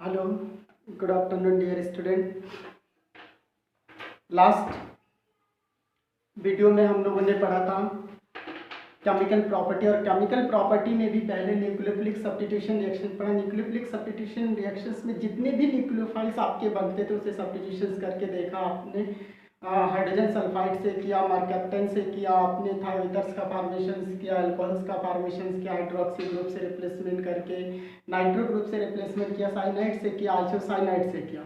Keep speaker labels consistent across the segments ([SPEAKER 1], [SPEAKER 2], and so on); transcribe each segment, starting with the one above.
[SPEAKER 1] Hello, good afternoon dear student. Last video में हम लोगों ने पढ़ा था केमिकल प्रॉपर्टी, और केमिकल प्रॉपर्टी में भी पहले न्यूक्लियोफिलिक सब्स्टिट्यूशन रिएक्शन पढ़ा। न्यूक्लियोफिलिक सब्स्टिट्यूशन रिएक्शंस में जितने भी न्यूक्लियोफाइल्स आपके बनते थे उसे सब्स्टिट्यूशंस करके देखा आपने। हाइड्रोजन सल्फाइड से किया, मरकैप्टन से किया, आपने थायोइथर्स का फॉर्मेशन किया, अल्कोहल्स का फॉर्मेशन किया, हाइड्रोक्सी ग्रुप से रिप्लेसमेंट करके, नाइट्रो ग्रुप से रिप्लेसमेंट किया, साइनाइड से किया, आइसोसाइनाइड से किया।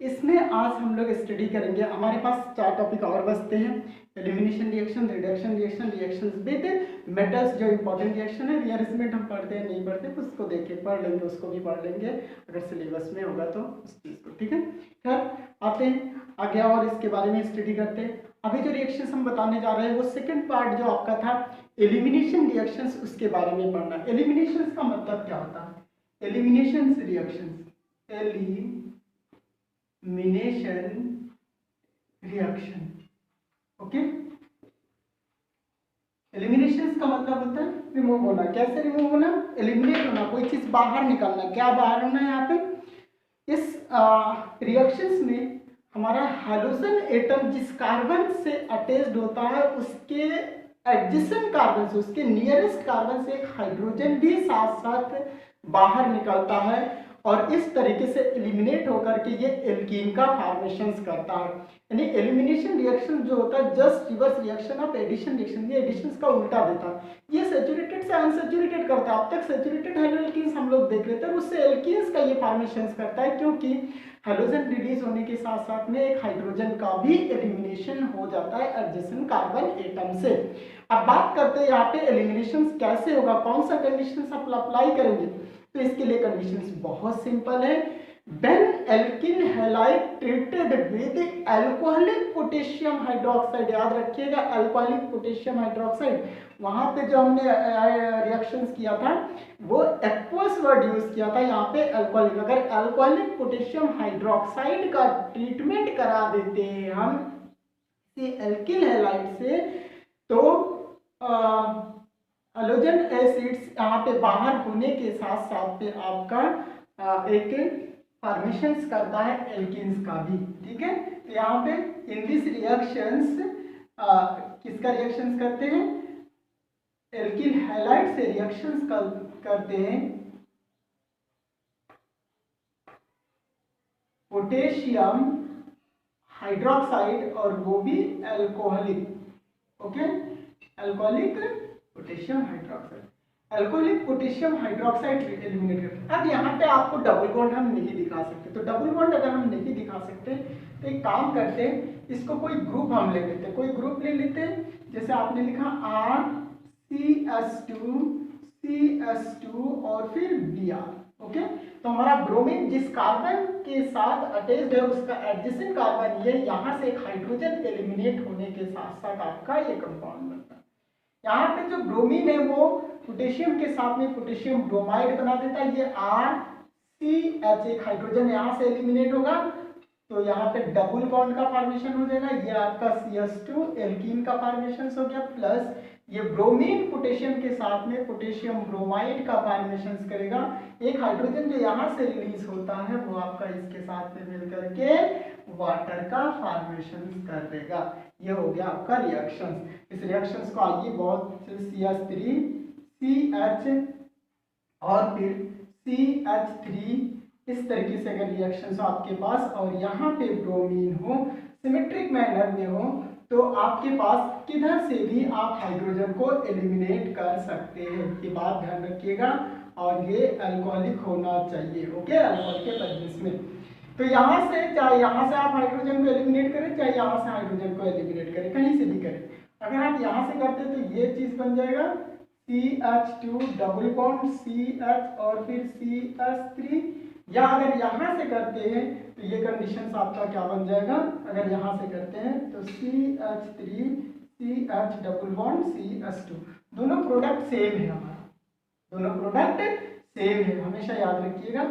[SPEAKER 1] इसमें आज हम लोग स्टडी करेंगे। हमारे पास 4 टॉपिक और बचते हैं: elimination reaction, reduction reaction, reactions with metals जो इंपॉर्टेंट रिएक्शन है, रिअरेंजमेंट हम पढ़ते हैं नहीं पढ़ते उसको देख के पढ़ लेंगे, उसको भी पढ़ लेंगे अगर सिलेबस में होगा तो उस चीज़ को। ठीक है, खैर आते हैं आगे और इसके बारे में स्टडी करते हैं। अभी जो रिएक्शंस हम बताने जा रहे हैं वो सेकंड पार्ट जो आपका था एलिमिनेशन रिएक्शंस, उसके बारे में पढ़ना। एलिमिनेशंस का मतलब क्या होता है? Elimination reactions, elimination reaction, okay. Elimination का मतलब होता है रिमूव होना। कैसे रिमूव होना? एलिमिनेट होना, कोई चीज बाहर निकालना। क्या बाहर होना है यहाँ पे? इस रिएक्शंस में हमारा हाइड्रोजन एटम जिस कार्बन से अटैच्ड होता है उसके एडजेसेंट कार्बन से, उसके नियरेस्ट कार्बन से एक हाइड्रोजन भी साथ साथ बाहर निकलता है, और इस तरीके से एलिमिनेट होकर के ये एल्कीन का फॉर्मेशंस करता है। यानी एलिमिनेशन रिएक्शन जो होता है just reverse reaction of addition reaction, ये एडिशंस का उल्टा देता है। ये सैचुरेटेड से अनसैचुरेटेड करता है। अब तक सैचुरेटेड हेलोएल्कीन्स हम लोग देख रहे थे, उससे एल्कीन्स का ये फॉर्मेशंस करता है, क्योंकि हाइड्रोजन रिलीज होने के साथ साथ में एक हाइड्रोजन का भी एलिमिनेशन हो जाता है एडजेसेंट कार्बन एटम से। अब बात करते हैं यहाँ पे एलिमिनेशन कैसे होगा, कौन सा कंडीशन अप्लाई करेंगे। तो इसके लिए कंडीशंस बहुत सिंपल है। When alkyl halide treated with alcoholic potassium hydroxide, याद रखिएगा अल्कोहलिक पोटेशियम हाइड्रोक्साइड, वहां पे जो हमने रिएक्शंस किया था वो एक्वस वर्ड यूज किया था, यहाँ पे अल्कोहलिक। अगर अल्कोहलिक पोटेशियम हाइड्रोक्साइड का ट्रीटमेंट करा देते हैं हम एल्किल हैलाइड से, तो हाइड्रोजन एसिड्स यहाँ पे बाहर होने के साथ साथ पे आपका एक फॉर्मेशंस करता है एल्कीन्स का भी। ठीक है, तो यहाँ पे इन दिस रिएक्शंस किसका रिएक्शंस करते हैं? एल्किल हैलाइड से रिएक्शंस करते हैं पोटेशियम हाइड्रोक्साइड, और वो भी alcoholic, okay, alcoholic potassium hydroxide. Alcoholic potassium hydroxide eliminate करते हैं। अब यहाँ पे आपको डबल बॉन्ड हम नहीं दिखा सकते, तो डबल बॉन्ड अगर हम नहीं दिखा सकते तो एक काम करते हैं, इसको कोई ग्रुप हम ले लेते हैं, कोई ग्रुप ले लेते हैं। जैसे आपने लिखा RCS2 और फिर Br, ओके। तो हमारा ब्रोमीन जिस कार्बन के साथ अटैच्ड है उसका एडजेसेंट कार्बन ये, यहाँ से एक हाइड्रोजन एलिमिनेट होने के साथ साथ आपका ये कंपाउंड बनता है। यहाँ पे जो ब्रोमीन है वो पोटेशियम के साथ में पोटेशियम ब्रोमाइड बना देता है। ये RCH, एक हाइड्रोजन यहाँ से एलिमिनेट होगा, तो यहाँ पे डबल बॉन्ड का फॉर्मेशन हो जाएगा। ये आपका CS2 एल्कीन का फॉर्मेशन हो गया, प्लस ये ब्रोमीन पोटेशियम के साथ में पोटेशियम ब्रोमाइड का फॉर्मेशन करेगा। एक हाइड्रोजन जो यहाँ से रिलीज होता है वो आपका इसके साथ में मिलकर के वाटर का फॉर्मेशन कर देगा। ये हो गया आपका रिएक्शन। इस रिएक्शंस को आइए बहुत CH3CH और फिर CH3, इस तरीके से अगर रिएक्शंस आपके पास और यहाँ पे ब्रोमीन हो सिमेट्रिक मैनर में हो, तो आपके पास किधर से भी आप हाइड्रोजन को एलिमिनेट कर सकते हैं। ये बात ध्यान रखिएगा, और ये अल्कोहलिक होना चाहिए, ओके, अल्कोहल के प्रेजेंस में। तो यहाँ से चाहे यहाँ से आप हाइड्रोजन को एलिमिनेट करें, चाहे यहाँ से हाइड्रोजन को एलिमिनेट करें, कहीं से भी करें। अगर आप यहाँ से करते तो ये चीज बन जाएगा CH2 डबल बॉन्ड CH और फिर CH3, या अगर यहाँ से करते हैं तो ये कंडीशंस आपका क्या बन जाएगा? अगर यहाँ से करते हैं तो CH3 CH double bond CH2, दोनों प्रोडक्ट सेम है हमारा, दोनों प्रोडक्ट सेम है, हमेशा याद रखिएगा।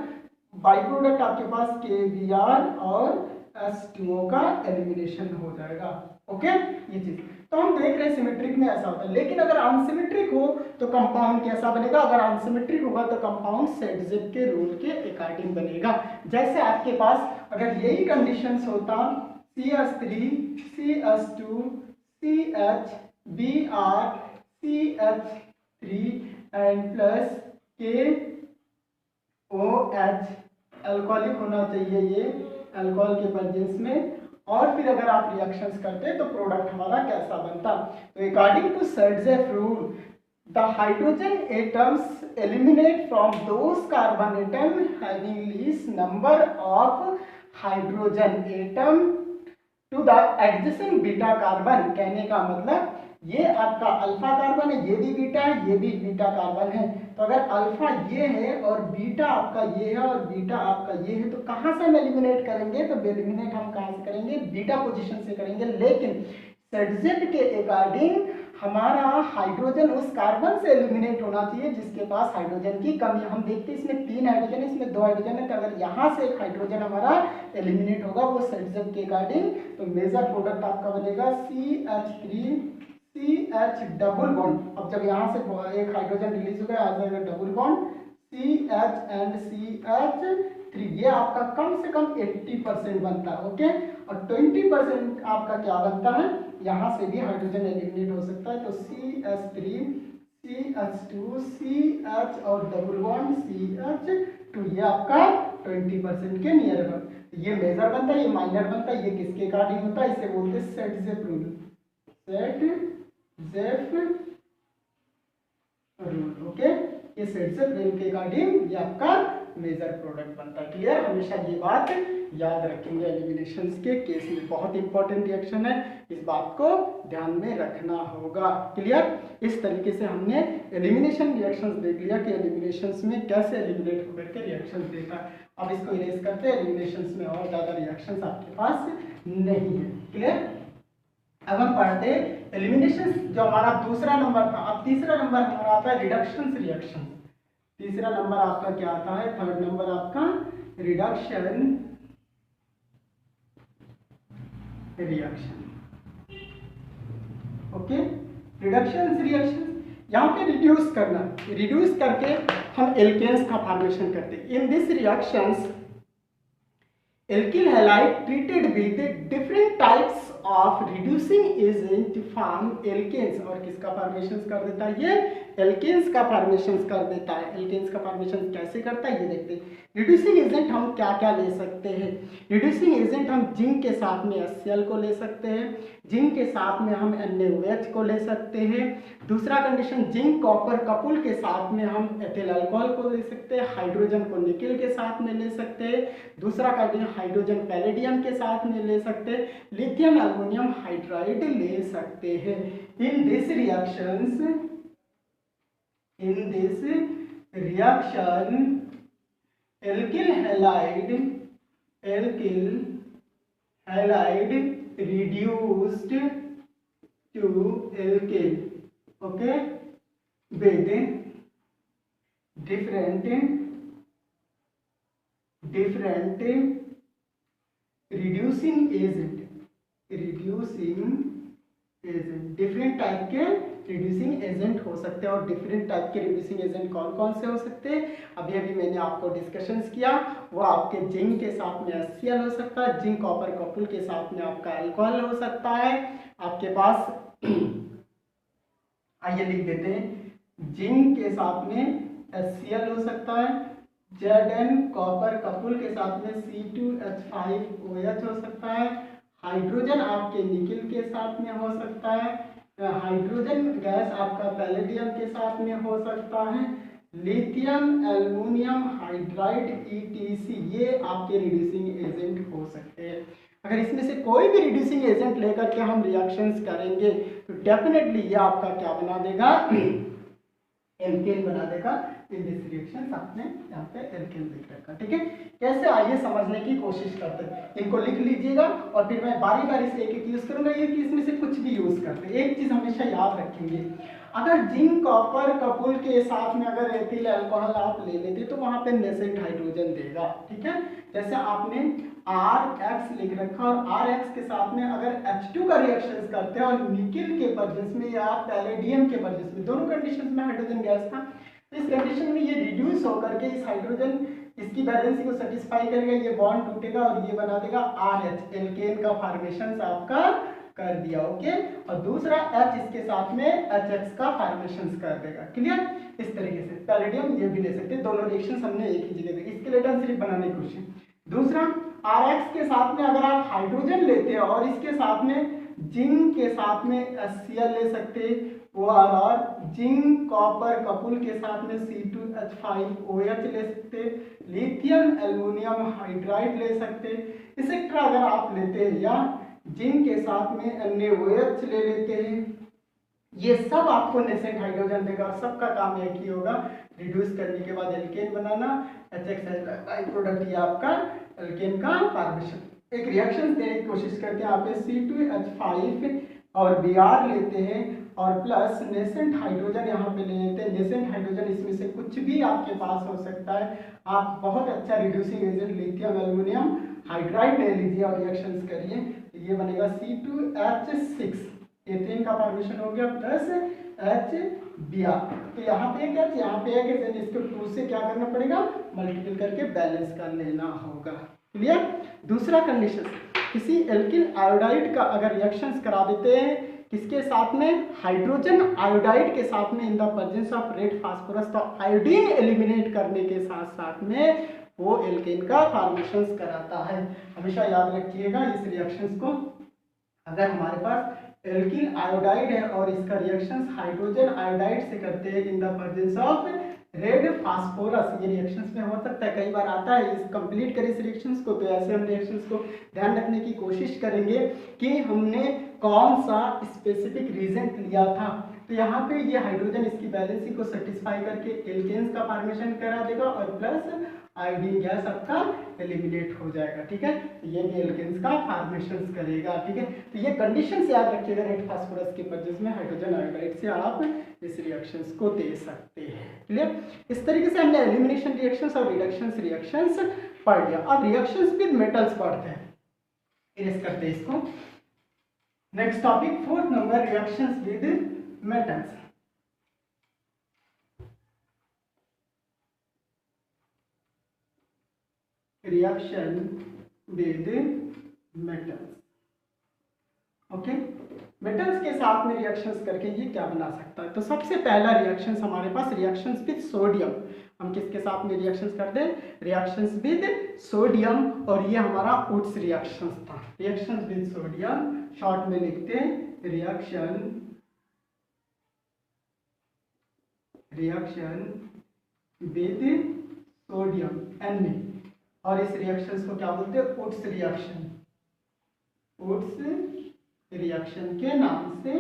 [SPEAKER 1] बाई प्रोडक्ट आपके पास KBr और H2O का एलिमिनेशन हो जाएगा, ओके। ये चीज तो हम देख रहे हैं सिमेट्रिक में ऐसा होता है, लेकिन अगर अनसिमेट्रिक हो तो कंपाउंड कैसा बनेगा? अगर अनसिमेट्रिक होगा तो कंपाउंड सेट-जेप के रूल के अकॉर्डिंग बनेगा। जैसे आपके पास अगर यही कंडीशंस होता CH3 CH2 CH Br CH3 and plus KOH, alcoholic होना चाहिए ये अल्कोहल के प्रेजेंस में, और फिर अगर आप रिएक्शंस करते तो प्रोडक्ट हमारा कैसा बनता? तो according to Saytzeff rule the hydrogen atoms eliminate from those carbon atom having least number of hydrogen atom to the adjacent beta carbon. कहने का मतलब ये आपका अल्फा कार्बन है, ये भी बीटा है, ये भी बीटा कार्बन है, तो अगर अल्फा ये है और बीटा आपका ये है और बीटा आपका ये है, तो कहाँ से हम एलिमिनेट करेंगे? तो एलिमिनेट हम कहाँ से करेंगे? बीटा पोजीशन से करेंगे। लेकिन सेट-जेप के अकॉर्डिंग हमारा हाइड्रोजन उस कार्बन से एलिमिनेट होना चाहिए जिसके पास हाइड्रोजन की कमी। हम देखते हैं इसमें 3 हाइड्रोजन है, इसमें 2 हाइड्रोजन है, तो अगर यहाँ से एक हाइड्रोजन हमारा एलिमिनेट होगा वो सेट-जेप के अकॉर्डिंग, तो मेजर प्रोडक्ट आपका बनेगा CH3 CH डबल बॉन्ड। अब जब यहाँ से एक हाइड्रोजन रिलीज हो गया आ जाएगा double bond CH and CH3, ये आपका कम से कम 80% बनता है, ओके। और 20% आपका क्या बनता है? यहाँ से भी हाइड्रोजन एलिमिनेट हो सकता है, तो CH3 CH2 CH और डबल बॉन्ड CH2, ये आपका 20% के नियर बनता है। ये मेजर बनता है, ये माइनर बनता है, ये किसके अकॉर्डिंग होता है? इसे बोलते हैं सेट-जेप रूल, सेट-जेप रूल, ओके। ये सेट-जेप रूल के अकॉर्डिंग ये आपका मेजर प्रोडक्ट बनता है। क्लियर? हमेशा ये बात याद रखेंगे, एलिमिनेशंस के केस में बहुत इंपॉर्टेंट रिएक्शन है, इस बात को ध्यान में रखना होगा। क्लियर? इस तरीके से हमने एलिमिनेशन रिएक्शंस देख लिया कि एलिमिनेशंस में कैसे एलिमिनेट होकर के रिएक्शंस देता है। अब इसको इरेज करते हैं, एलिमिनेशंस में और ज़्यादा रिएक्शंस आपके पास नहीं है। क्लियर? अब हम पढ़ते हैं एलिमिनेशन, जो हमारा दूसरा नंबर था। अब तीसरा नंबर हमारा आता है रिडक्शन रिएक्शन। तीसरा नंबर आपका क्या आता है? थर्ड नंबर आपका reduction reaction, okay. Reduction reaction यहाँ पे रिड्यूस करना, रिड्यूस करके हम एल्केन्स का फॉर्मेशन करते हैं। In this reactions alkyl halide treated with different types of reducing agent form alkanes, और किसका फॉर्मेशन कर देता है? ये एल्केन्स का फॉर्मेशन कर देता है। एल्केन्स का फॉर्मेशन कैसे करता है ये देखते हैं। रिड्यूसिंग एजेंट हम क्या क्या ले सकते हैं? रिड्यूसिंग एजेंट हम जिंक के साथ में HCl को ले सकते हैं, जिंक के साथ में हम NaOH को ले सकते हैं। दूसरा कंडीशन, जिंक कॉपर कपुल के साथ में हम एथिल अल्कोहल को ले सकते हैं, हाइड्रोजन को निकल के साथ में ले सकते हैं। दूसरा कंडीशन, हाइड्रोजन पैलेडियम के साथ में ले सकते हैं, लिथियम एल्युमिनियम हाइड्राइड ले सकते हैं। In this reactions, in this reaction alkyl halide reduced to alkane, okay, with different reducing agent, different type के रिड्यूसिंग एजेंट हो सकते हैं। और डिफरेंट टाइप के रिड्यूसिंग एजेंट कौन कौन से हो सकते हैं? अभी अभी मैंने आपको डिस्कशंस किया, वो आपके जिंक के साथ में HCl हो सकता है, जिंक कॉपर कपुल के साथ में आपका अल्कोहल हो सकता है आपके पास। आइए लिख देते हैं, जिंक के साथ में HCl हो सकता है, Zn कॉपर कपुल के साथ में C2H5OH हो सकता है, हाइड्रोजन आपके निकिल के साथ में हो सकता है, हाइड्रोजन गैस आपका पैलेडियम के साथ में हो सकता है, लिथियम एल्युमिनियम हाइड्राइड ETC, ये आपके रिड्यूसिंग एजेंट हो सकते हैं। अगर इसमें से कोई भी रिड्यूसिंग एजेंट लेकर के हम रिएक्शंस करेंगे तो डेफिनेटली ये आपका क्या बना देगा? एल्केन बना देगा। इन दिस रिएक्शन आपने यहाँ पे एल्केन लिख रखा, ठीक है। कैसे, आइए समझने की कोशिश करते हैं। इनको लिख लीजिएगा और फिर मैं बारी बारी से एक एक यूज करूंगा, ये कि इसमें से कुछ भी यूज करते हैं। एक चीज हमेशा याद रखेंगे, अगर जिंक कॉपर कपूल के साथ में अगर एथिल अल्कोहल आप ले लेते तो वहां पे नेसेंट हाइड्रोजन देगा, ठीक है। जैसे आपने RX लिख रखा और RX के साथ में अगर H2 का रिएक्शन करते हैं और निकिल के प्रेजेंस में या पैलेडियम के प्रेजेंस में, दोनों कंडीशन में हाइड्रोजन गैस था, इस कंडीशन में ये रिड्यूस होकर के इस हाइड्रोजन इसकी बैलेंसी को सेटिस्फाई करेगा, ये बॉन्ड टूटेगा और ये बना देगा RH, एल्केन का फॉर्मेशन आपका कर दिया, ओके। और दूसरा H इसके साथ में HX का फॉर्मेशन कर देगा, क्लियर। इस तरीके से पैलेडियम ये भी ले सकते हैं, दोनों रिएक्शंस हमने एक ही जगह देखी। स्केलेटन सिर्फ बनाने की कोशिश। दूसरा RX के साथ में अगर आप हाइड्रोजन लेते हैं और इसके साथ में जिंक के साथ में HCl ले सकते और जिंक कॉपर कपूल के साथ में C2H5OH ले सकते, लिथियम एल्युमिनियम हाइड्राइड ले सकते, इसेट्रा अगर आप लेते हैं या जिंक के साथ में NaOH ले लेते हैं, ये सब आपको नेसेंट हाइड्रोजन देगा और सबका काम एक ही होगा, रिड्यूस करने के बाद एल्केन बनाना, HX बाई प्रोडक्ट ये आपका एल्केन का फॉर्मेशन। एक रिएक्शन देने की कोशिश करते हैं, यहाँ पे C2H5 और Br लेते हैं और प्लस नेसेंट हाइड्रोजन यहाँ पे ले लेते हैं। नेसेंट हाइड्रोजन इसमें से कुछ भी आपके पास हो सकता है, आप बहुत अच्छा reducing agent lithium aluminium hydride ले लीजिए और रिएक्शंस करिए, ये बनेगा C2H6, एथेन का फॉर्मेशन हो गया प्लस HBr। तो यहाँ पे क्या, यहाँ पे है कि इसको 2 से क्या करना पड़ेगा, मल्टीपल करके बैलेंस कर लेना होगा, क्लियर। दूसरा कंडीशन, किसी एल्किल आयोडाइड का अगर रिएक्शंस करा देते हैं किसके साथ में, हाइड्रोजन आयोडाइड के साथ में इन the presence of red phosphorus, तो आयोडीन एलिमिनेट करने के साथ साथ में वो एल्केन का फॉर्मेशन कराता है। हमेशा याद रखिएगा इस रिएक्शंस को, अगर हमारे पास एल्किल आयोडाइड है और इसका रिएक्शंस हाइड्रोजन आयोडाइड से करते हैं इन the presence of red phosphorus, ये रिएक्शंस में हो सकता है, कई बार आता है। इस कंप्लीट करें इस रिएक्शंस को, तो ऐसे हम रिएक्शंस को ध्यान रखने की कोशिश करेंगे कि हमने कौन सा स्पेसिफिक रीजेंट लिया था। तो यहाँ पे ये हाइड्रोजन इसकी बैलेंसी को सेटिस्फाई करके एल्केन्स का फॉर्मेशन करा देगा और प्लस आयोडीन गैस आपका एलिमिनेट हो जाएगा, ठीक है। ये भी एल्केन्स का फॉर्मेशन करेगा, ठीक है। तो ये कंडीशन याद रखिएगा, रेड फास्फोरस के प्रेजेंस में हाइड्रोजन आयोडाइड से आप इस रिएक्शंस को दे सकते हैं, क्लियर। इस तरीके से हमने एलिमिनेशन रिएक्शंस और रिडक्शंस रिएक्शंस पढ़ लिया। अब रिएक्शंस विद मेटल्स पढ़ते हैं, इरेज करते हैं इसको। Next topic 4th number, reactions with metals. Reaction with metals, okay. Metals के साथ में रिएक्शंस करके ये क्या बना सकता है, तो सबसे पहला रिएक्शंस हमारे पास रिएक्शंस विद सोडियम। हम किसके साथ में रिएक्शंस करते हैं, रिएक्शंस विद सोडियम, और ये हमारा वुड्स रिएक्शंस था। रिएक्शंस विद सोडियम शॉर्ट में लिखते हैं रिएक्शन विद सोडियम Na, और इस रिएक्शंस को क्या बोलते हैं, वुड्स रिएक्शन, वुड्स रिएक्शन के नाम से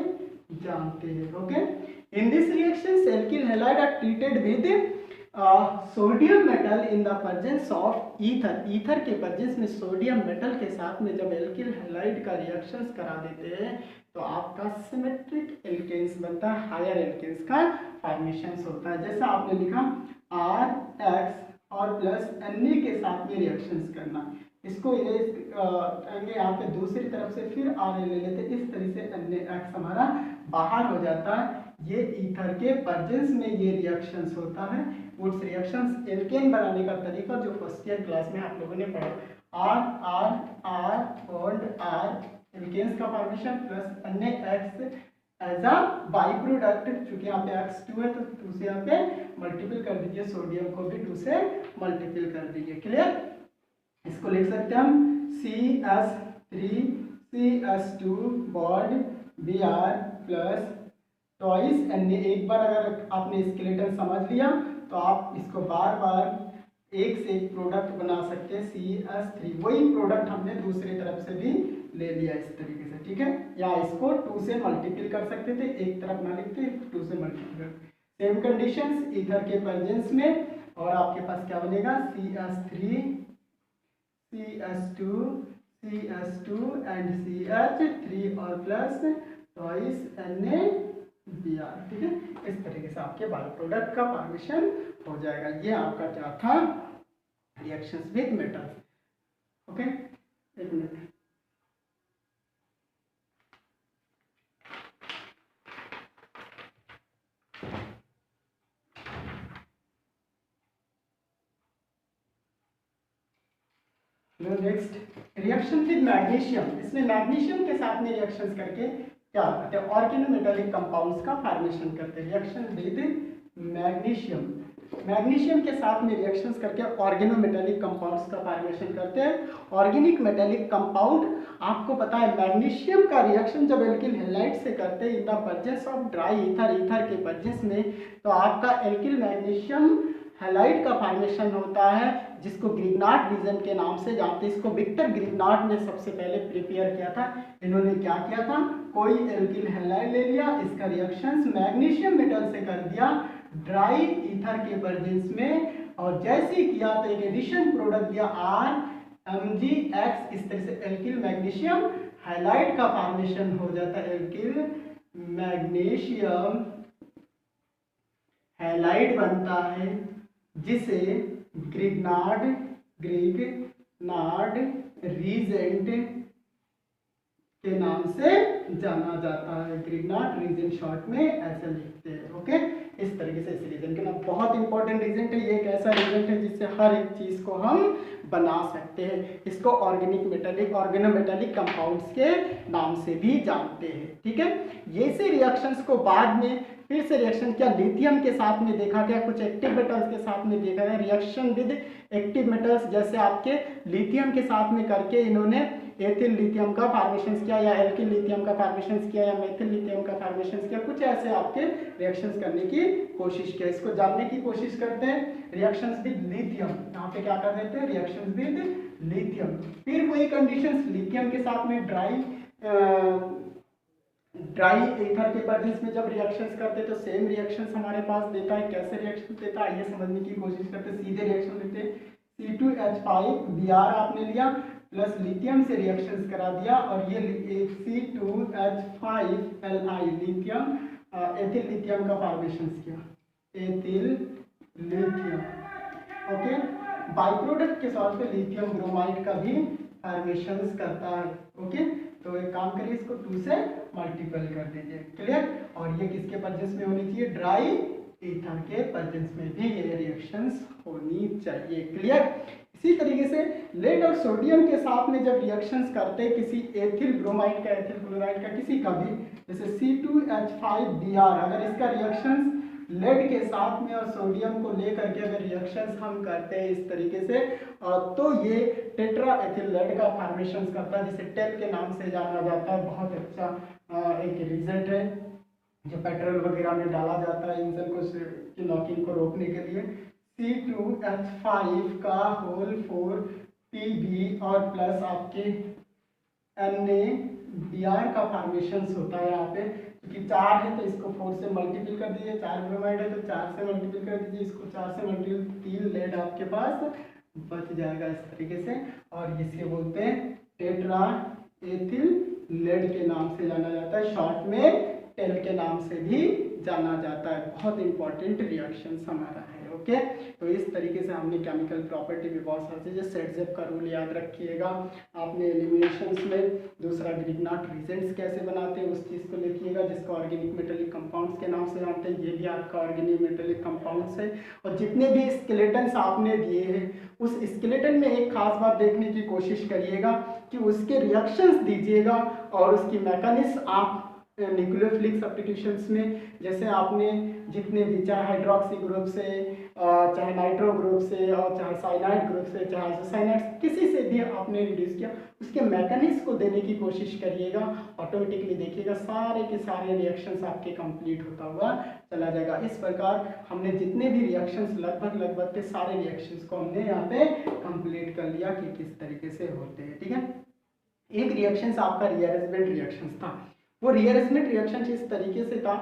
[SPEAKER 1] जानते हैं, okay. In this reaction alkyl halide are treated with sodium metal in the presence of ether. Ether के प्रेजेंस में सोडियम मेटल के साथ में जब एल्किल हैलाइड का रिएक्शंस करा देते हैं तो आपका सिमेट्रिक एल्केन्स बनता है, हायर एल्केन्स का फॉर्मेशन होता है। जैसा आपने लिखा RX और प्लस Na के साथ में रिएक्शंस करना, इसको इरेज करेंगे यहाँ पे दूसरी तरफ से, फिर Ra ले लेते, इस तरह से NaX हमारा बाहर हो जाता है। ये ईथर के प्रेजेंस में ये रिएक्शंस होता है, वुड्स रिएक्शंस। एल्केन बनाने का तरीका जो फर्स्ट ईयर क्लास में आप लोगों ने पढ़ा, R बॉन्ड R, एल्केन्स का formation plus NaX as a byproduct, चूंकि यहाँ पे X2 है तो 2 से यहाँ पे मल्टीपल कर दीजिए, सोडियम को भी 2 से मल्टीपल कर दीजिए, क्लियर। इसको लिख सकते हैं हम CS3 CS2 bond Br plus twice Na। एक बार अगर आपने स्केलेटन समझ लिया तो आप इसको बार बार एक से एक प्रोडक्ट बना सकते हैं, CS3, वही प्रोडक्ट हमने दूसरी तरफ से भी ले लिया इस तरीके से, ठीक है। या इसको 2 से मल्टीपल कर सकते थे, एक तरफ ना लिखते 2 से मल्टीपल, सेम कंडीशंस ईथर के प्रेजेंस में, और आपके पास क्या बनेगा CH3 CH2 CH2 and CH3 और प्लस ट्वाइस NaBr। ठीक है, इस तरीके से आपके बायो प्रोडक्ट का फॉर्मेशन हो जाएगा। ये आपका क्या था, रिएक्शंस विद मेटल्स। ओके, एक minute. Next reaction with magnesium. इसमें मैग्नीशियम के साथ में रिएक्शंस करके क्या करते हैं, ऑर्गेनोमेटेलिक कंपाउंड्स का फॉर्मेशन करते हैं। रिएक्शन विद मैग्नीशियम, मैग्नीशियम के साथ में रिएक्शंस करके ऑर्गेनोमेटेलिक कंपाउंड्स का फॉर्मेशन करते हैं। ऑर्गेनिक मेटेलिक कंपाउंड, आपको पता है मैग्नीशियम का रिएक्शन जब एल्किल हैलाइड से करते हैं इन the presence of dry ether, ether के प्रेजेंस में, तो आपका एल्किल मैग्नीशियम हैलाइड का फॉर्मेशन होता है, जिसको ग्रिग्नार्ड रीजन के नाम से जानते हैं। इसको विक्टर ग्रिग्नार्ड ने सबसे पहले प्रिपेयर किया था। इन्होंने क्या किया था, कोई एल्किल हैलाइड ले लिया, इसका रिएक्शंस मैग्नीशियम मेटल से कर दिया ड्राई ईथर के प्रेजेंस में, और जैसे ही किया तो एक एडिशन प्रोडक्ट दिया RMgX। इस तरह से एल्किल मैग्नीशियम हैलाइड का फॉर्मेशन हो जाता है। एल्किल मैग्नीशियम हैलाइड बनता है, जिसे ग्रिग्नार्ड रीजेंट के नाम से जाना जाता है। ग्रिग्नार्ड रीजेंट शॉर्ट में ऐसे लिखते हैं। ओके, इस तरीके से इस रीजन के नाम, बहुत इंपॉर्टेंट रीजेंट है ये। एक ऐसा रीजेंट है जिससे हर एक चीज को हम बना सकते हैं। इसको ऑर्गेनिक मेटेलिक ऑर्गेनोमेटेलिक कंपाउंड्स के नाम से भी जानते हैं। ठीक है, ये से रिएक्शंस को बाद में फिर से रिएक्शन क्या लिथियम के साथ में देखा गया, कुछ एक्टिव मेटल्स के साथ में देखा गया। रिएक्शन विद एक्टिव मेटल्स, जैसे आपके लिथियम के साथ में करके इन्होंने एथिल लिथियम का फॉर्मेशन किया, या एल्किल लिथियम का फॉर्मेशन किया, या मेथिल लिथियम का फॉर्मेशन किया। कुछ ऐसे आपके रिएक्शंस करने की कोशिश किया। इसको जानने की कोशिश करते हैं। रिएक्शंस विद लिथियम, यहाँ पे क्या कर देते हैं, रिएक्शंस विद लिथियम। फिर वही कंडीशंस लिथियम के साथ में ड्राई ईथर के प्रेजेंस में जब रिएक्शंस करते तो सेम रिएक्शंस हमारे पास देता है। कैसे रिएक्शन देता है, ये समझने की कोशिश करते हैं। सीधे रिएक्शन देते हैं, C2H5Br आपने लिया, प्लस लिथियम से रिएक्शंस करा दिया, और ये C2H5Li लिथियम एथिल लिथियम का फॉर्मेशन किया, ethyl lithium. Okay, by product के तौर पे लिथियम ब्रोमाइड का भी फॉर्मेशंस करता है। ओके, तो एक काम करिए, इसको 2 से मल्टीपल कर दीजिए। क्लियर, और ये किसके प्रेजेंस में होनी चाहिए, ड्राई ईथर के प्रेजेंस में भी ये रिएक्शंस होनी चाहिए। क्लियर, इसी तरीके से लेड और सोडियम के साथ में जब रिएक्शंस करते हैं किसी एथिल ब्रोमाइड का, एथिल क्लोराइड का, किसी का भी, जैसे C2H5Br, अगर इसका रिएक्शंस लेड के साथ में और सोडियम को लेकर के अगर रिएक्शंस हम करते हैं इस तरीके से, तो ये टेट्रा एथिल लेड का फॉर्मेशन करता है, जिसे टेल के नाम से जाना जाता है। बहुत अच्छा एक रिजल्ट है जो पेट्रोल वगैरह में डाला जाता है इंजन को की नॉकिंग को रोकने के लिए। C2H5 का होल 4 Pb और प्लस आपके NaBr का फॉर्मेशन होता है। यहाँ पे क्योंकि 4 है तो इसको 4 से मल्टीपल कर दीजिए, 4 ब्रोमाइड है तो 4 से मल्टीपल कर दीजिए, इसको 4 से मल्टीपल, 3 लेड आपके पास बच जाएगा इस तरीके से। और इसे बोलते हैं टेट्रा एथिल लेड के नाम से जाना जाता है, शॉर्ट में टेल के नाम से भी जाना जाता है। बहुत इंपॉर्टेंट रिएक्शन हमारा है। ओके, तो इस तरीके से हमने केमिकल प्रॉपर्टी में बहुत सारी चीजें, सेटजेप का रूल याद रखिएगा आपने एलिमिनेशंस में। दूसरा ग्रिग्नार्ड रीजेंट्स कैसे बनाते हैं उस चीज़ को लिखिएगा, जिसको ऑर्गेनिक मेटेलिक कंपाउंड्स के नाम से जानते हैं। ये भी आपका ऑर्गेनिक मेटेलिक कंपाउंड्स है। और जितने भी स्केलेटन्स आपने दिए हैं उस स्केलेटन में एक खास बात देखने की कोशिश करिएगा कि उसके रिएक्शंस दीजिएगा और उसकी मैकेनिज्म आप न्यूक्लियोफिलिक सब्स्टिट्यूशंस में, जैसे आपने जितने भी चाहे हाइड्रोक्सी ग्रुप से, चाहे नाइट्रो ग्रुप से, और चाहे साइनाइड ग्रुप से, चाहे आइसोसाइनाइड, किसी से भी आपने रिड्यूस किया उसके मैकेनिज्म को देने की कोशिश करिएगा। ऑटोमेटिकली देखिएगा सारे के सारे रिएक्शंस आपके कंप्लीट होता हुआ चला जाएगा। इस प्रकार हमने जितने भी रिएक्शंस लगभग थे सारे रिएक्शंस को हमने यहाँ पे कंप्लीट कर लिया कि किस तरीके से होते हैं। ठीक है, एक रिएक्शंस आपका रीअरेंजमेंट रिएक्शंस था। वो रीअरेंजमेंट रिएक्शन इस तरीके से था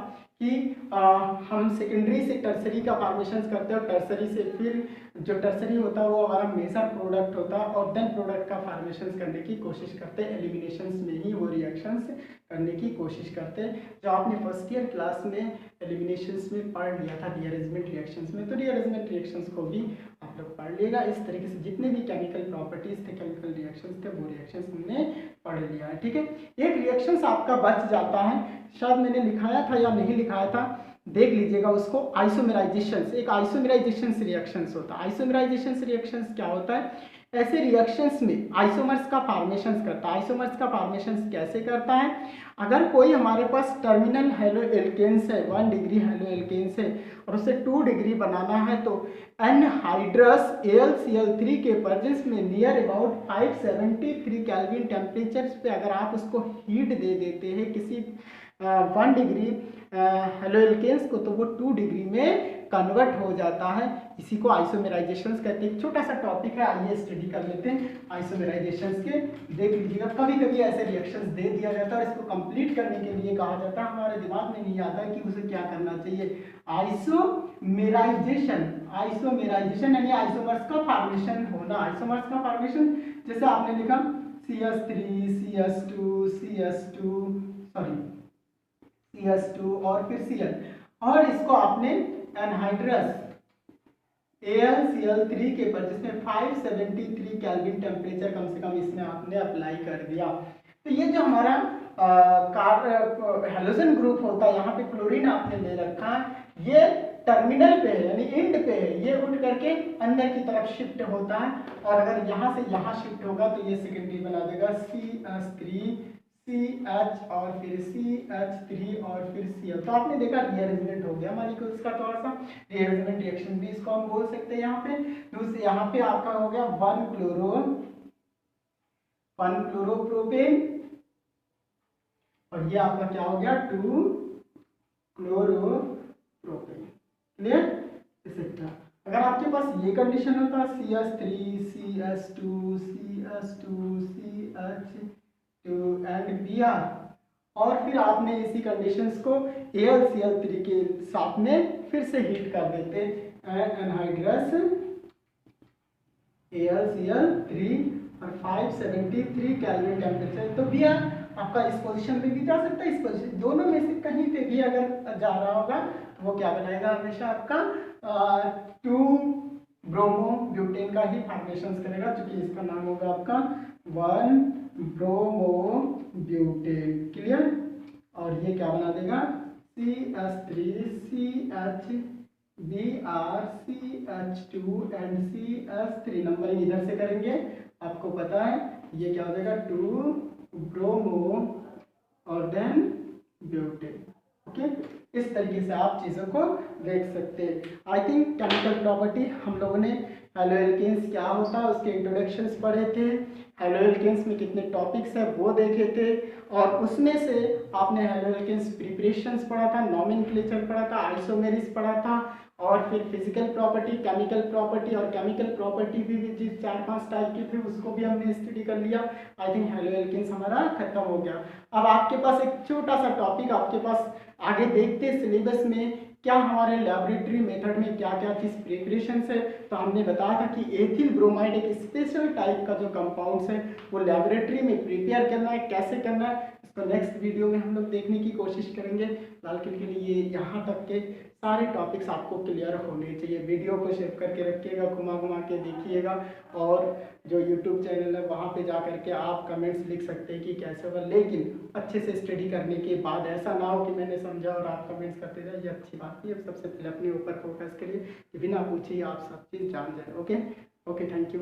[SPEAKER 1] कि हम सेकेंडरी से टर्सरी का फॉर्मेशन करते हैं और टर्सरी से फिर जो टर्सरी होता है वो हमारा मेजर प्रोडक्ट होता है और देन प्रोडक्ट का फॉर्मेशन करने की कोशिश करते हैं। एलिमिनेशंस में ही वो रिएक्शंस करने की कोशिश करते हैं, जो आपने फर्स्ट ईयर क्लास में एलिमिनेशंस में पढ़ लिया था रीअरेंजमेंट रिएक्शंस में। तो रीअरेंजमेंट रिएक्शंस को भी आप लोग पढ़ लिएगा। इस तरीके से जितने भी केमिकल प्रॉपर्टीज थे, केमिकल रिएक्शंस थे, वो रिएक्शंस हमने पढ़ लिया है। ठीक है, एक रिएक्शंस आपका बच जाता है, शायद मैंने लिखाया था या नहीं लिखाया था, देख लीजिएगा उसको। आइसोमेराइजेशंस, एक आइसोमेराइजेशंस रिएक्शंस होता है। आइसोमेराइजेशंस रिएक्शंस क्या होता है? ऐसे रिएक्शंस में आइसोमर्स का फॉर्मेशन करता है। आइसोमर्स का फॉर्मेशन कैसे करता है? अगर कोई हमारे पास टर्मिनल हेलो एल्केन्स है, 1 डिग्री हेलो एल्केन्स है और उसे 2 डिग्री बनाना है, तो एनहाइड्रस AlCl3 के प्रेजेंस में नियर अबाउट 573 केल्विन टेम्परेचर पे अगर आप उसको हीट दे देते हैं किसी 1 डिग्री हेलो एल्केन्स को, तो वो 2 डिग्री में कन्वर्ट हो जाता है। इसी को आइसोमेराइजेशंस कहते हैं। छोटा सा टॉपिक है, आइए स्टडी कर लेते हैं आइसोमेराइजेशंस के। देख लीजिएगा, कभी कभी ऐसे रिएक्शंस दे दिया जाता है और इसको कंप्लीट करने के लिए कहा जाता है, हमारे दिमाग में नहीं आता है कि उसे क्या करना चाहिए। आइसोमेराइजेशन, आइसोमेराइजेशन यानी आइसोमर्स का फॉर्मेशन होना। आइसोमर्स का फॉर्मेशन जैसे आपने लिखा CH3 CH2 CS2 और फिर Cl, और इसको आपने एनहाइड्रस AlCl3 के पर जिसमें 573 केल्विन टेम्परेचर कम से कम इसमें आपने अप्लाई कर दिया। तो ये जो हमारा हेलोजन ग्रुप होता है, यहाँ पे क्लोरीन आपने ले रखा है, ये टर्मिनल पे है यानी एंड पे है, ये उठ करके अंदर की तरफ शिफ्ट होता है और अगर यहाँ से यहाँ शिफ्ट होगा तो ये सेकेंडरी बना देगा CH3 CH और फिर CH3 और फिर Cl। तो आपने देखा रीअरेंजमेंट हो गया मॉलिक्यूल्स का, थोड़ा सा रीअरेंजमेंट रिएक्शन भी इसको हम बोल सकते हैं। यहाँ पे दूसरे यहाँ पे आपका हो गया 1 क्लोरोप्रोपेन और ये आपका क्या हो गया 2 क्लोरोप्रोपेन। क्लियर? एक्सेट्रा। अगर आपके पास ये कंडीशन होता CH3 CH2 एंड Br और फिर आपने इसी कंडीशंस को AlCl3 के साथ में फिर से हीट कर देते एनहाइड्रस AlCl3 और 573 केल्विन टेम्परेचर, तो Br आपका इस पोजीशन पे भी जा सकता है, इस पोजीशन, दोनों में से कहीं पे भी अगर जा रहा होगा तो वो क्या बनाएगा? हमेशा आपका 2 ब्रोमो ब्यूटेन का ही फॉर्मेशन करेगा, क्योंकि इसका नाम होगा आपका 1 ब्रोमो ब्यूटेन। क्लियर? और ये क्या बना देगा? CH3 CH Br CH2 and CH3। Numbering इधर से करेंगे, आपको पता है ये क्या हो जाएगा 2 ब्रोमो और देन ब्यूटेन। ओके, इस तरीके से आप चीज़ों को देख सकते हैं। आई थिंक केमिकल प्रॉपर्टी हम लोगों ने हेलो एल्केन्स क्या होता है उसके इंट्रोडक्शंस पढ़े थे, हेलो एल्केन्स में कितने टॉपिक्स है वो देखे थे, और उसमें से आपने हेलो एल्केन्स प्रिपरेशंस पढ़ा था, नॉमेनक्लेचर पढ़ा था, आइसोमेरिस पढ़ा था, और फिर फिजिकल प्रॉपर्टी, केमिकल प्रॉपर्टी, और केमिकल प्रॉपर्टी भी जिस 4-5 टाइप की थी उसको भी हमने स्टडी कर लिया। आई थिंक हेलो एल्केन्स हमारा खत्म हो गया। अब आपके पास एक छोटा सा टॉपिक आपके पास आगे देखते सिलेबस में क्या हमारे लैबोरेटरी मेथड में क्या क्या चीज़ प्रिपरेशन है। तो हमने बताया था कि एथिल ब्रोमाइड एक स्पेशल टाइप का जो कंपाउंड्स है वो लैबोरेटरी में प्रिपेयर करना है, कैसे करना है इसको नेक्स्ट वीडियो में हम लोग देखने की कोशिश करेंगे। फिलहाल के लिए यहाँ तक के सारे टॉपिक्स आपको क्लियर होने चाहिए। वीडियो को शेयर करके रखिएगा, घुमा घुमा के देखिएगा, और जो यूट्यूब चैनल है वहाँ पे जा करके आप कमेंट्स लिख सकते हैं कि कैसे होगा, लेकिन अच्छे से स्टडी करने के बाद ऐसा ना हो कि मैंने समझा और आप कमेंट्स करते जाए, ये अच्छी बात नहीं है। सबसे पहले अपने ऊपर फोकस करिए कि बिना पूछे आप सब चीज़ जान जाए। Okay, thank you.